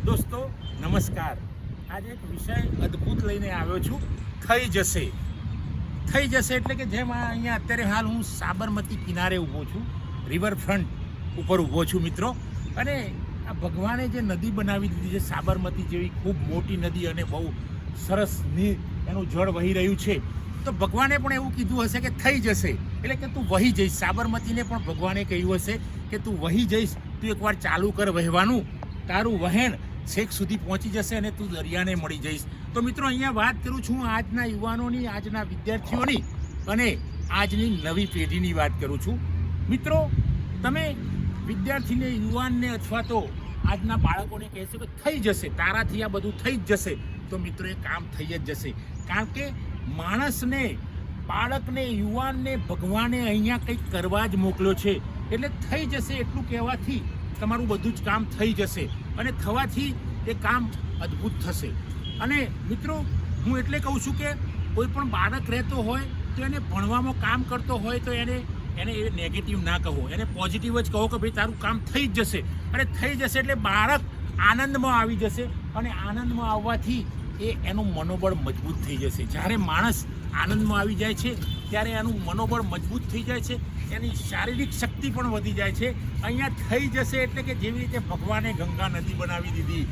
દોસ્તો નમસ્કાર. આજે એક વિષય અદ્ભુત લઈને આવ્યો છું. થઈ જશે એટલે કે જેમ અહીંયા અત્યારે હાલ હું સાબરમતી કિનારે ઊભો છું, રિવરફ્રન્ટ ઉપર ઊભો છું મિત્રો. અને આ ભગવાને જે નદી બનાવી દીધી છે સાબરમતી જેવી ખૂબ મોટી નદી અને બહુ સરસ એનું જળ વહી રહ્યું છે, તો ભગવાને પણ એવું કીધું હશે કે થઈ જશે એટલે કે તું વહી જઈશ. સાબરમતીને પણ ભગવાને કહ્યું હશે કે તું વહી જઈશ, તું એકવાર ચાલુ કર વહેવાનું, તારું વહેણ છેક સુધી પહોંચી જશે અને તું દરિયાને મળી જઈશ. તો મિત્રો અહીંયા વાત કરું છું આજના યુવાનોની, આજના વિદ્યાર્થીઓની અને આજની નવી પેઢીની વાત કરું છું. મિત્રો તમે વિદ્યાર્થીને, યુવાનને અથવા તો આજના બાળકોને કહેશો કે થઈ જશે, તારાથી આ બધું થઈ જ જશે, તો મિત્રો એ કામ થઈ જ જશે. કારણ કે માણસને, બાળકને, યુવાનને ભગવાને અહીંયા કંઈક કરવા જ મોકલ્યો છે. એટલે થઈ જશે એટલું કહેવાથી તમારું બધું જ કામ થઈ જશે અને થવાથી એ કામ અદ્ભુત થશે. અને મિત્રો હું એટલે કહું છું કે કોઈ પણ બાળક રહેતો હોય તો એને ભણવામાં કામ કરતો હોય તો એને એ નેગેટિવ ના કહો, એને પોઝિટિવ જ કહો કે ભાઈ તારું કામ થઈ જ જશે. અને થઈ જશે એટલે બાળક આનંદમાં આવી જશે અને આનંદમાં આવવાથી એનું મનોબળ મજબૂત થઈ જશે. જ્યારે માણસ આનંદમાં આવી જાય છે ત્યારે એનું મનોબળ મજબૂત થઈ જાય છે, એની શારીરિક શક્તિ પણ વધી જાય છે. અહીંયા થઈ જશે એટલે કે જેવી રીતે ભગવાને ગંગા નદી બનાવી દીધી,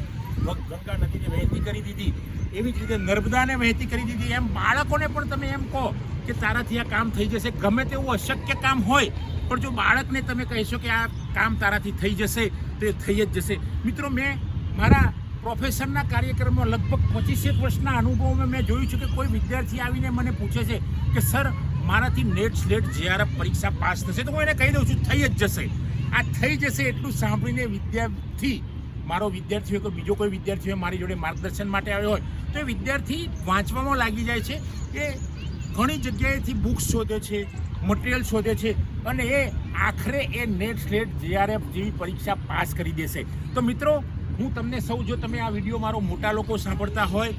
ગંગા નદીને વહેતી કરી દીધી, એવી જ રીતે નર્મદાને વહેતી કરી દીધી, એમ બાળકોને પણ તમે એમ કહો કે તારાથી આ કામ થઈ જશે. ગમે તેવું અશક્ય કામ હોય પણ જો બાળકને તમે કહેશો કે આ કામ તારાથી થઈ જશે તો એ થઈ જ જશે. મિત્રો મેં મારા પ્રોફેસરના કાર્યક્રમમાં લગભગ 25 વર્ષના અનુભવમાં મેં જોયું છે કે કોઈ વિદ્યાર્થી આવીને મને પૂછે છે કે સર મારાથી નેટ સ્લેટ JRF પરીક્ષા પાસ થશે, તો હું એને કહી દઉં છું થઈ જ જશે. આ થઈ જશે એટલું સાંભળીને વિદ્યાર્થી, મારો વિદ્યાર્થી હોય કે બીજો કોઈ વિદ્યાર્થી હોય મારી જોડે માર્ગદર્શન માટે આવ્યો હોય તો એ વિદ્યાર્થી વાંચવામાં લાગી જાય છે. એ ઘણી જગ્યાએથી બુક્સ શોધે છે, મટીરિયલ શોધે છે અને એ આખરે એ નેટ સ્લેટ JRF જેવી પરીક્ષા પાસ કરી દેશે. તો મિત્રો હું તમને સૌ, જો તમે આ વિડીયો મારો મોટા લોકો સાંભળતા હોય,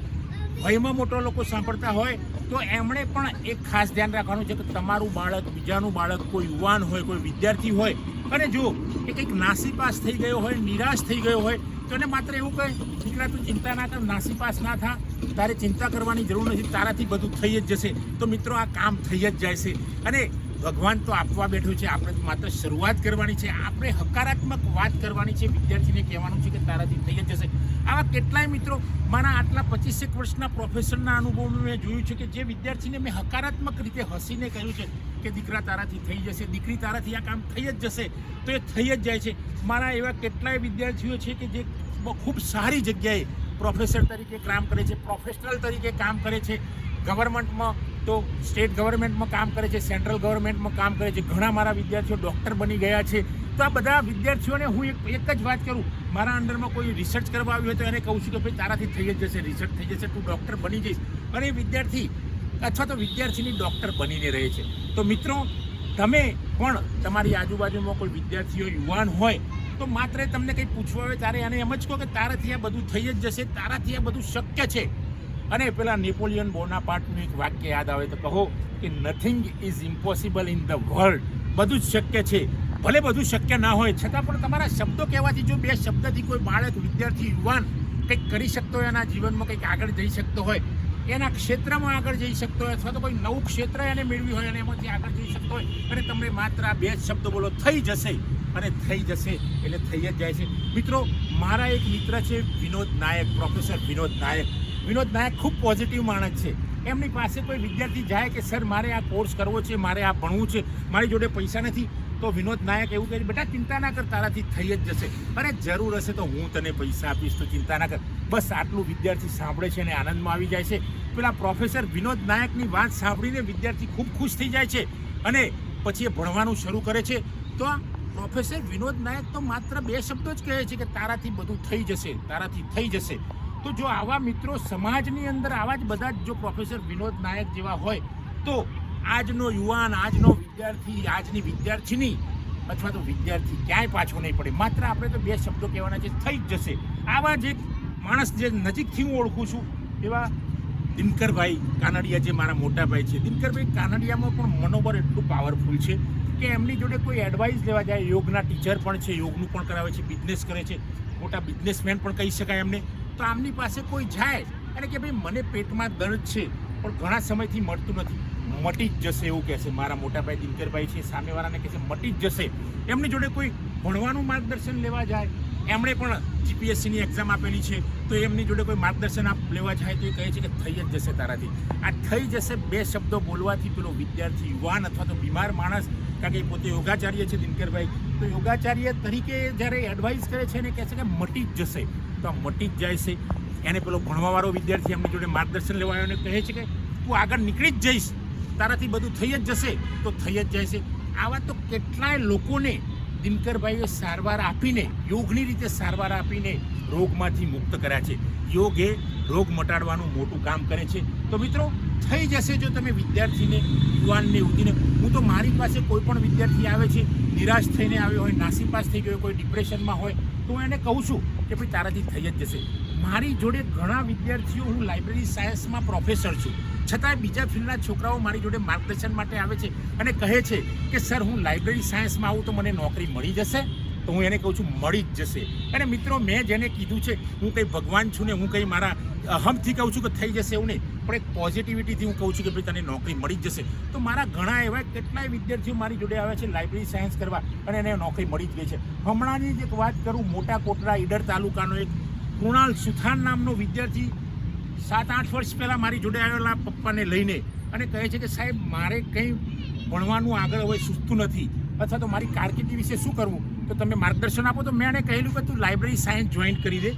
વયમાં મોટા લોકો સાંભળતા હોય, તો એમણે પણ એક ખાસ ધ્યાન રાખવાનું છે કે તમારું બાળક, બીજાનું બાળક, કોઈ યુવાન હોય, કોઈ વિદ્યાર્થી હોય અને જો એ કંઈક નાસીપાસ થઈ ગયો હોય, નિરાશ થઈ ગયો હોય તો એને માત્ર એવું કહે દીકરા તું ચિંતા ના કર, નાસીપાસ ના થા, તારે ચિંતા કરવાની જરૂર નથી, તારાથી બધું થઈ જ જશે. તો મિત્રો આ કામ થઈ જ જાય છે અને ભગવાન તો આપવા બેઠો છે, આપણે માત્ર શરૂઆત કરવાની છે, આપણે હકારાત્મક વાત કરવાની છે, વિદ્યાર્થીને કહેવાનું છે કે તારાથી થઈ જ જશે. આવા કેટલાય મિત્રો મારા આટલા 25 વર્ષના પ્રોફેસરના અનુભવમાં મેં જોયું છે કે જે વિદ્યાર્થીને મેં હકારાત્મક રીતે હસીને કહ્યું છે કે દીકરા તારાથી થઈ જશે, દીકરી તારાથી આ કામ થઈ જ જશે, તો એ થઈ જ જાય છે. મારા એવા કેટલાય વિદ્યાર્થીઓ છે કે જે ખૂબ સારી જગ્યાએ પ્રોફેસર તરીકે કામ કરે છે, પ્રોફેશનલ તરીકે કામ કરે છે, ગવર્મેન્ટમાં તો સ્ટેટ ગવર્મેન્ટમાં કામ કરે છે, સેન્ટ્રલ ગવર્મેન્ટમાં કામ કરે છે. ઘણા મારા વિદ્યાર્થીઓ ડૉક્ટર બની ગયા છે. તો આ બધા વિદ્યાર્થીઓને હું એક જ વાત કરું, મારા અંડરમાં કોઈ રિસર્ચ કરવા આવ્યું હોય તો એને કહું છું કે ભાઈ તારાથી થઈ જ જશે, રિસર્ચ થઈ જશે, તું ડૉક્ટર બની જઈશ. અને એ વિદ્યાર્થી અથવા તો વિદ્યાર્થીની ડૉક્ટર બનીને રહે છે. તો મિત્રો તમે પણ તમારી આજુબાજુમાં કોઈ વિદ્યાર્થીઓ, યુવાન હોય તો માત્ર તમને કંઈ પૂછવા આવે ત્યારે એને એમ જ કહો કે તારાથી આ બધું થઈ જ જશે, તારાથી આ બધું શક્ય છે. અને પેલા નેપોલિયન બોનાપાર્ટનું એક વાક્ય યાદ આવે તો કહો કે nothing is impossible in the world. બધું જ શક્ય છે. ભલે બધું શક્ય ના હોય છતાં પણ તમારા શબ્દો કહેવાથી, જો 2 શબ્દથી કોઈ બાળક, વિદ્યાર્થી, યુવાન કંઈક કરી શકતો હોય, એના જીવનમાં કંઈક આગળ જઈ શકતો હોય, એના ક્ષેત્રમાં આગળ જઈ શકતો હોય અથવા તો કોઈ નવું ક્ષેત્ર એને મેળવ્યું હોય અને એમાંથી આગળ જઈ શકતો હોય અને તમે માત્ર આ 2 શબ્દો બોલો થઈ જશે, અને થઈ જશે એટલે થઈ જ જાય છે. મિત્રો મારા એક મિત્ર છે વિનોદ નાયક, પ્રોફેસર વિનોદ નાયક. વિનોદ નાયક ખૂબ પોઝિટિવ માણસ છે. એમની પાસે કોઈ વિદ્યાર્થી જાય કે સર મારે આ કોર્સ કરવો છે, મારે આ ભણવું છે, મારી જોડે પૈસા નથી, તો વિનોદ નાયક એવું કહે બેટા ચિંતા ના કર, તારાથી થઈ જ જશે, અને જરૂર હશે તો હું તને પૈસા આપીશ, તો ચિંતા ના કર. બસ આટલું વિદ્યાર્થી સાંભળે છે અને આનંદમાં આવી જાય છે. પેલા પ્રોફેસર વિનોદ નાયકની વાત સાંભળીને વિદ્યાર્થી ખૂબ ખુશ થઈ જાય છે અને પછી એ ભણવાનું શરૂ કરે છે. તો આ પ્રોફેસર વિનોદ નાયક તો માત્ર 2 શબ્દો જ કહે છે કે તારાથી બધું થઈ જશે, તારાથી થઈ જશે. તો જો આવા મિત્રો સમાજની અંદર આવા જ બધા જ જો પ્રોફેસર વિનોદ નાયક જેવા હોય તો આજનો યુવાન, આજનો વિદ્યાર્થી, આજની વિદ્યાર્થીની અથવા તો વિદ્યાર્થી ક્યાંય પાછો નહીં પડે. માત્ર આપણે તો 2 શબ્દો કહેવાના છે, થઈ જ જશે. આવા જ એક માણસ જે નજીકથી હું ઓળખું છું એવા દિનકરભાઈ કાનડિયા, જે મારા મોટા ભાઈ છે. દિનકરભાઈ કાનડિયામાં પણ મનોબળ એટલું પાવરફુલ છે કે એમની જોડે કોઈ એડવાઇસ લેવા જાય, યોગના ટીચર પણ છે, યોગનું પણ કરાવે છે, બિઝનેસ કરે છે, મોટા બિઝનેસમેન પણ કહી શકાય એમને. તો આમની પાસે કોઈ જાય અને કે ભાઈ મને પેટમાં દર્દ છે પણ ઘણા સમયથી મળતું નથી, મટી જ જશે એવું કહેશે. મારા મોટાભાઈ દિનકરભાઈ છે, સામેવાળાને કહેશે મટી જ જશે. એમની જોડે કોઈ ભણવાનું માર્ગદર્શન લેવા જાય, એમણે પણ જીપીએસસીની એક્ઝામ આપેલી છે, તો એમની જોડે કોઈ માર્ગદર્શન લેવા જાય તો એ કહે છે કે થઈ જ જશે તારાથી. આ થઈ જશે બે શબ્દો બોલવાથી પેલો વિદ્યાર્થી, યુવાન અથવા તો બીમાર માણસ, કારણ કે એ પોતે યોગાચાર્ય છે દિનકરભાઈ, તો યોગાચાર્ય તરીકે જ્યારે એડવાઇસ કરે છે ને કહે છે કે મટી જ જશે, તો આ મટી જ જાય છે. એને પેલો ભણવાવાળો વિદ્યાર્થી એમની જોડે માર્ગદર્શન લેવા આવ્યો અને કહે છે કે તું આગળ નીકળી જ જઈશ, તારાથી બધું થઈ જ જશે, તો થઈ જ જાય છે. આવા તો કેટલાય લોકોને દિનકરભાઈએ સારવાર આપીને, યોગની રીતે સારવાર આપીને રોગમાંથી મુક્ત કર્યા છે. યોગ એ રોગ મટાડવાનું મોટું કામ કરે છે. તો મિત્રો થઈ જશે જો તમે વિદ્યાર્થીને, યુવાનને ઉધીને. હું તો મારી પાસે કોઈ પણ વિદ્યાર્થી આવે છે નિરાશ થઈને આવ્યો હોય, નાસીપાસ થઈ ગયો, કોઈ ડિપ્રેશનમાં હોય, તો હું એને કહું છું કે ભાઈ તારાથી થઈ જ જશે. મારી જોડે ઘણા વિદ્યાર્થીઓ, હું લાઇબ્રેરી સાયન્સમાં પ્રોફેસર છું, છતાંય બીજા ફિલ્ડના છોકરાઓ મારી જોડે માર્ગદર્શન માટે આવે છે અને કહે છે કે સર હું લાઇબ્રેરી સાયન્સમાં આવું તો મને નોકરી મળી જશે? તો હું એને કહું છું મળી જ જશે. અને મિત્રો મેં જેને કીધું છે, હું કંઈ ભગવાન છું ને હું કંઈ મારા અહમથી કહું છું કે થઈ જશે એવું નહીં, પણ એક પોઝિટિવિટીથી હું કહું છું કે ભાઈ તને નોકરી મળી જ જશે. તો મારા ઘણા એવા કેટલાય વિદ્યાર્થીઓ મારી જોડે આવ્યા છે લાઇબ્રેરી સાયન્સ કરવા અને એને નોકરી મળી જ ગઈ છે. હમણાંની જ એક વાત કરું, મોટા કોટડા ઈડર તાલુકાનો એક કૃણાલ સુથાર નામનો વિદ્યાર્થી 7-8 વર્ષ પહેલાં મારી જોડે આવેલા પપ્પાને લઈને અને કહે છે કે સાહેબ મારે કંઈ ભણવાનું આગળ હવે સૂચતું નથી, અથવા તો મારી કારકિર્દી વિશે શું કરવું, તો તમે માર્ગદર્શન આપો. તો મેં એને કહેલું કે તું લાઇબ્રેરી સાયન્સ જોઈન કરી દે.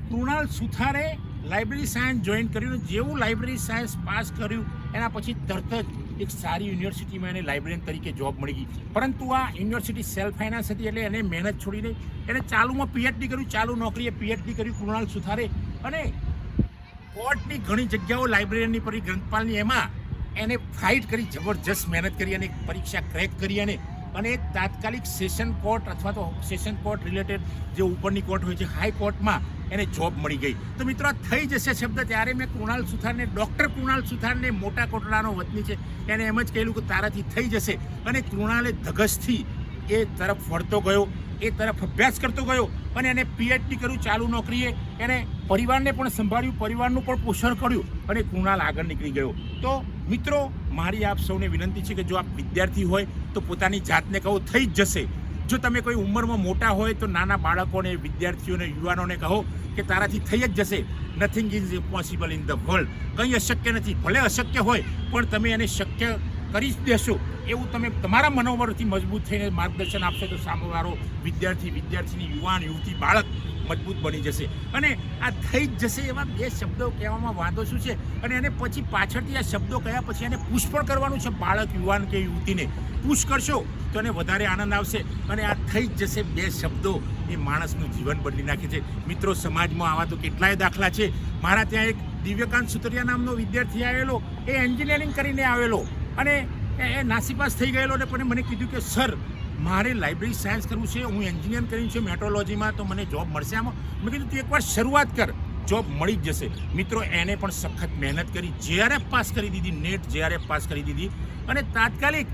કૃણાલ સુથારે લાઇબ્રેરી સાયન્સ જોઈન કર્યું. જેવું લાઇબ્રેરી સાયન્સ પાસ કર્યું એના પછી તરત જ એક સારી યુનિવર્સિટીમાં એને લાઇબ્રેરિયન તરીકે જોબ મળી ગઈ. પરંતુ આ યુનિવર્સિટી સેલ્ફ ફાઇનાન્સ હતી એટલે એને મહેનત છોડીને એને ચાલુમાં પીએચડી કર્યું, ચાલુ નોકરીએ પીએચડી કર્યું કૃણાલ સુથારે. અને કોર્ટની ઘણી જગ્યાઓ લાઇબ્રેરિયનની પરી, ગ્રંથપાલની, એમાં એને ફાઇટ કરી, જબરજસ્ત મહેનત કરી અને પરીક્ષા ક્રેક કરી અને તાત્કાલિક સેશન કોર્ટ અથવા તો સેશન કોર્ટ રિલેટેડ જે ઉપરની કોર્ટ હોય છે, હાઈ કોર્ટમાં એને જોબ મળી ગઈ. તો મિત્રો આ થઈ જશે શબ્દ, ત્યારે મેં કૃણાલ સુથારને, ડૉક્ટર કૃણાલ સુથારને, મોટા કોટડાનો વતની છે, એને એમ જ કહેલું કે તારાથી થઈ જશે. અને કૃણાલે ધગશથી એ તરફ વળતો ગયો, એ તરફ અભ્યાસ કરતો ગયો અને એને પીએચડી કર્યું ચાલુ નોકરીએ. એને પરિવારને પણ સંભાળ્યું, પરિવારનું પણ પોષણ કર્યું અને કૃણાલ આગળ નીકળી ગયો. તો મિત્રો મારી આપ સૌને વિનંતી છે કે જો આપ વિદ્યાર્થી હોય તો પોતાની જાતને કહો થઈ જ જશે. જો તમે કોઈ ઉંમરમાં મોટા હોય તો નાના બાળકોને, વિદ્યાર્થીઓને, યુવાનોને કહો કે તારાથી થઈ જ જશે. Nothing is impossible in the world. કંઈ અશક્ય નથી. ભલે અશક્ય હોય પણ તમે એને શક્ય કરી જ દેશો એવું તમે તમારા મનોબળથી મજબૂત થઈને માર્ગદર્શન આપશો તો સામેવાળો વિદ્યાર્થી, વિદ્યાર્થીની, યુવાન, યુવતી, બાળક મજબૂત બની જશે. અને આ થઈ જ જશે એવા બે શબ્દો કહેવામાં વાંધો શું છે? અને એને પછી પાછળથી આ શબ્દો કહ્યા પછી એને પુશ પણ કરવાનું છે. બાળક, યુવાન કે યુવતીને પુશ કરશો તો એને વધારે આનંદ આવશે. અને આ થઈ જ જશે બે શબ્દો એ માણસનું જીવન બદલી નાખે છે. મિત્રો સમાજમાં આવા તો કેટલાય દાખલા છે. મારા ત્યાં એક દિવ્યકાંત સુતરિયા નામનો વિદ્યાર્થી આવેલો, એ એન્જિનિયરિંગ કરીને આવેલો અને એ નાસીપાસ થઈ ગયેલો અને પણ મને કીધું કે સર મારે લાઇબ્રેરી સાયન્સ કરવું છે, હું એન્જિનિયર કર્યું છે મેટ્રોલોજીમાં, તો મને જોબ મળશે આમાં? મેં કીધું તું એકવાર શરૂઆત કર, જોબ મળી જ જશે. મિત્રો એને પણ સખત મહેનત કરી, JRF પાસ કરી દીધી, નેટ JRF પાસ કરી દીધી અને તાત્કાલિક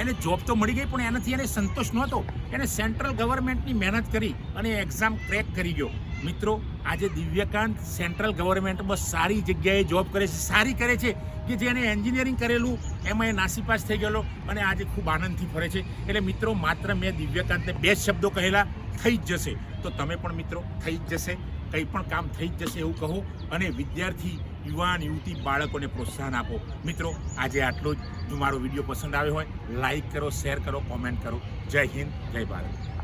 એને જોબ તો મળી ગઈ, પણ એનાથી એને સંતોષ નહોતો. એને સેન્ટ્રલ ગવર્મેન્ટની મહેનત કરી અને એક્ઝામ ક્રેક કરી ગયો. મિત્રો આજે દિવ્યકાંત સેન્ટ્રલ ગવર્મેન્ટમાં સારી જગ્યાએ જોબ કરે છે, સારી કરે છે, કે જે એને એન્જિનિયરિંગ કરેલું એમાં એ નાસીપાસ થઈ ગયેલો અને આજે ખૂબ આનંદથી ફરે છે. એટલે મિત્રો માત્ર મેં દિવ્યકાંતને બે શબ્દો કહેલા, થઈ જ જશે. તો તમે પણ મિત્રો થઈ જ જશે, કંઈ પણ કામ થઈ જ જશે એવું કહો અને વિદ્યાર્થી, યુવાન, યુવતી, બાળકોને પ્રોત્સાહન આપો. મિત્રો આજે આટલું જ. જો મારો વિડીયો પસંદ આવ્યો હોય લાઈક કરો, શેર કરો, કોમેન્ટ કરો. જય હિન્દ, જય ભારત.